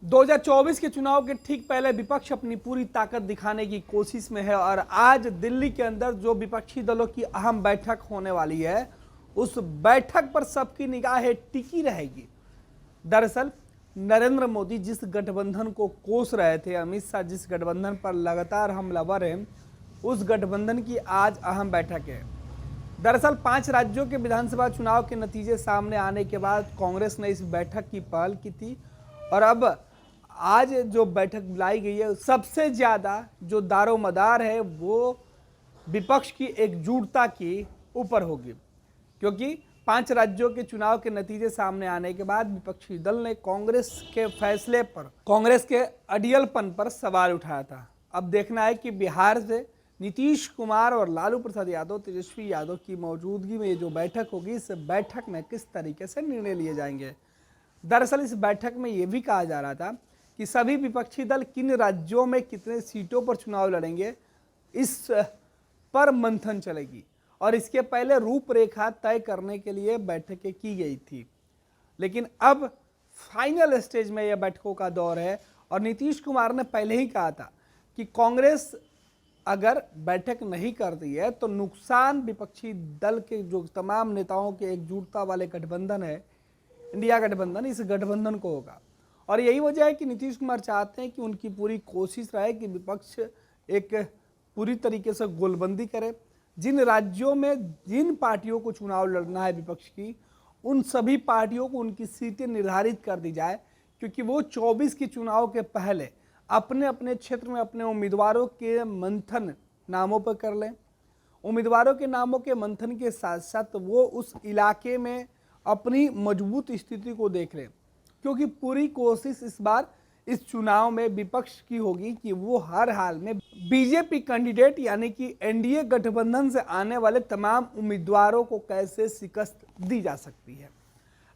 2024 के चुनाव के ठीक पहले विपक्ष अपनी पूरी ताकत दिखाने की कोशिश में है और आज दिल्ली के अंदर जो विपक्षी दलों की अहम बैठक होने वाली है उस बैठक पर सबकी निगाहें टिकी रहेगी। दरअसल नरेंद्र मोदी जिस गठबंधन को कोस रहे थे, अमित शाह जिस गठबंधन पर लगातार हमलावर हैं, उस गठबंधन की आज अहम बैठक है। दरअसल 5 राज्यों के विधानसभा चुनाव के नतीजे सामने आने के बाद कांग्रेस ने इस बैठक की पहल की थी और अब आज जो बैठक बुलाई गई है सबसे ज़्यादा जो दारोमदार है वो विपक्ष की एकजुटता के ऊपर होगी, क्योंकि 5 राज्यों के चुनाव के नतीजे सामने आने के बाद विपक्षी दल ने कांग्रेस के फैसले पर, कांग्रेस के अडियलपन पर सवाल उठाया था। अब देखना है कि बिहार से नीतीश कुमार और लालू प्रसाद यादव, तेजस्वी यादव की मौजूदगी में ये जो बैठक होगी, इस बैठक में किस तरीके से निर्णय लिए जाएंगे। दरअसल इस बैठक में ये भी कहा जा रहा था कि सभी विपक्षी दल किन राज्यों में कितने सीटों पर चुनाव लड़ेंगे, इस पर मंथन चलेगी और इसके पहले रूपरेखा तय करने के लिए बैठकें की गई थी। लेकिन अब फाइनल स्टेज में यह बैठकों का दौर है और नीतीश कुमार ने पहले ही कहा था कि कांग्रेस अगर बैठक नहीं करती है तो नुकसान विपक्षी दल के जो तमाम नेताओं के एकजुटता वाले गठबंधन है, इंडिया गठबंधन, इस गठबंधन को होगा। और यही वजह है कि नीतीश कुमार चाहते हैं कि उनकी पूरी कोशिश रहे कि विपक्ष एक पूरी तरीके से गोलबंदी करे। जिन राज्यों में जिन पार्टियों को चुनाव लड़ना है विपक्ष की, उन सभी पार्टियों को उनकी सीटें निर्धारित कर दी जाए, क्योंकि वो 24 के चुनाव के पहले अपने अपने क्षेत्र में अपने उम्मीदवारों के मंथन नामों पर कर लें। उम्मीदवारों के नामों के मंथन के साथ साथ वो उस इलाके में अपनी मजबूत स्थिति को देख लें, क्योंकि पूरी कोशिश इस बार इस चुनाव में विपक्ष की होगी कि वो हर हाल में बीजेपी कैंडिडेट यानी कि एनडीए गठबंधन से आने वाले तमाम उम्मीदवारों को कैसे शिकस्त दी जा सकती है।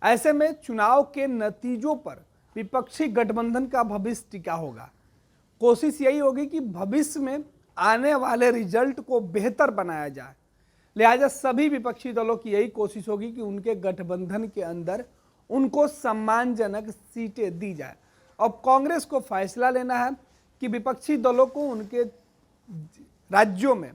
ऐसे में चुनाव के नतीजों पर विपक्षी गठबंधन का भविष्य टिका होगा। कोशिश यही होगी कि भविष्य में आने वाले रिजल्ट को बेहतर बनाया जाए। लिहाजा सभी विपक्षी दलों की यही कोशिश होगी कि उनके गठबंधन के अंदर उनको सम्मानजनक सीटें दी जाए। अब कांग्रेस को फैसला लेना है कि विपक्षी दलों को उनके राज्यों में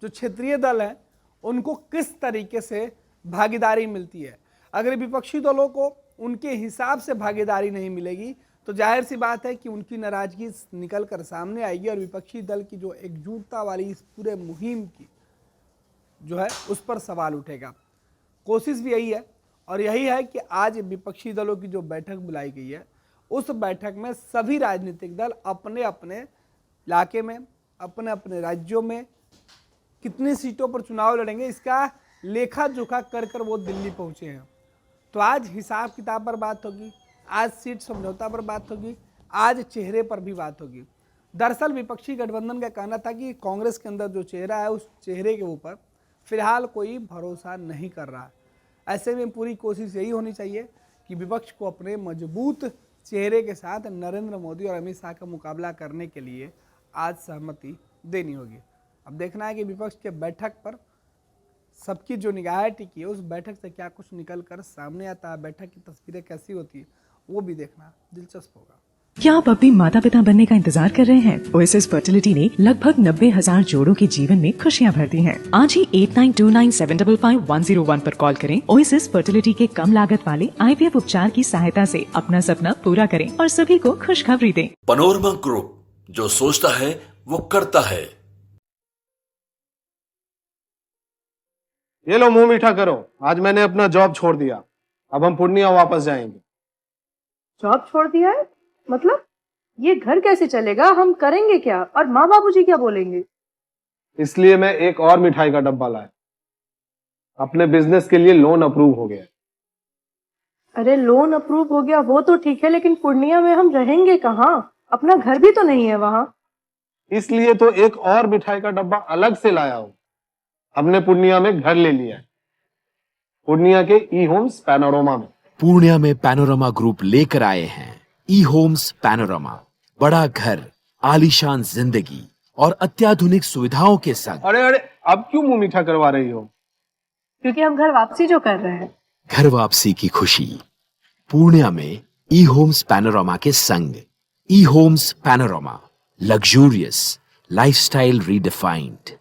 जो क्षेत्रीय दल हैं उनको किस तरीके से भागीदारी मिलती है। अगर विपक्षी दलों को उनके हिसाब से भागीदारी नहीं मिलेगी तो जाहिर सी बात है कि उनकी नाराजगी निकल कर सामने आएगी और विपक्षी दल की जो एकजुटता वाली इस पूरे मुहिम की जो है उस पर सवाल उठेगा। कोशिश भी यही है और यही है कि आज विपक्षी दलों की जो बैठक बुलाई गई है उस बैठक में सभी राजनीतिक दल अपने अपने इलाके में, अपने अपने राज्यों में कितनी सीटों पर चुनाव लड़ेंगे, इसका लेखा जोखा कर कर वो दिल्ली पहुंचे हैं। तो आज हिसाब किताब पर बात होगी, आज सीट समझौता पर बात होगी, आज चेहरे पर भी बात होगी। दरअसल विपक्षी गठबंधन का कहना था कि कांग्रेस के अंदर जो चेहरा है उस चेहरे के ऊपर फिलहाल कोई भरोसा नहीं कर रहा। ऐसे में पूरी कोशिश यही होनी चाहिए कि विपक्ष को अपने मजबूत चेहरे के साथ नरेंद्र मोदी और अमित शाह का मुकाबला करने के लिए आज सहमति देनी होगी। अब देखना है कि विपक्ष के बैठक पर सबकी जो निगाहें टिकी है उस बैठक से क्या कुछ निकल कर सामने आता है, बैठक की तस्वीरें कैसी होती है, वो भी देखना दिलचस्प होगा। क्या आप अपनी माता पिता बनने का इंतजार कर रहे हैं? ओएसएस फर्टिलिटी ने लगभग 90,000 जोड़ों के जीवन में खुशियां भर दी हैं। आज ही 8929755101 पर कॉल करें। ओएसएस फर्टिलिटी के कम लागत वाले आईवीएफ उपचार की सहायता से अपना सपना पूरा करें और सभी को खुशखबरी दें। पैनोरमा ग्रुप, जो सोचता है वो करता है। ये लो मुंह मीठा करो, आज मैंने अपना जॉब छोड़ दिया। अब हम पूर्णिया वापस जाएंगे। जॉब छोड़ दिया है? मतलब ये घर कैसे चलेगा? हम करेंगे क्या? और माँ बाबूजी क्या बोलेंगे? इसलिए मैं एक और मिठाई का डब्बा लाया। अपने बिजनेस के लिए लोन अप्रूव हो गया। अरे लोन अप्रूव हो गया वो तो ठीक है, लेकिन पूर्णिया में हम रहेंगे कहाँ? अपना घर भी तो नहीं है वहाँ। इसलिए तो एक और मिठाई का डब्बा अलग से लाया हूँ। हमने पूर्णिया में घर ले लिया है, पूर्णिया के ई होम्स पैनोरमा में। पूर्णिया में पैनोरमा ग्रुप लेकर आए हैं ई होम्स पैनोरमा। बड़ा घर, आलीशान जिंदगी और अत्याधुनिक सुविधाओं के संग। अरे अरे, अब क्यों मुंह मीठा करवा रही हो? क्योंकि हम घर वापसी जो कर रहे हैं। घर वापसी की खुशी पूर्णिया में ई होम्स पैनोरामा के संग। E homes panorama, luxurious lifestyle redefined.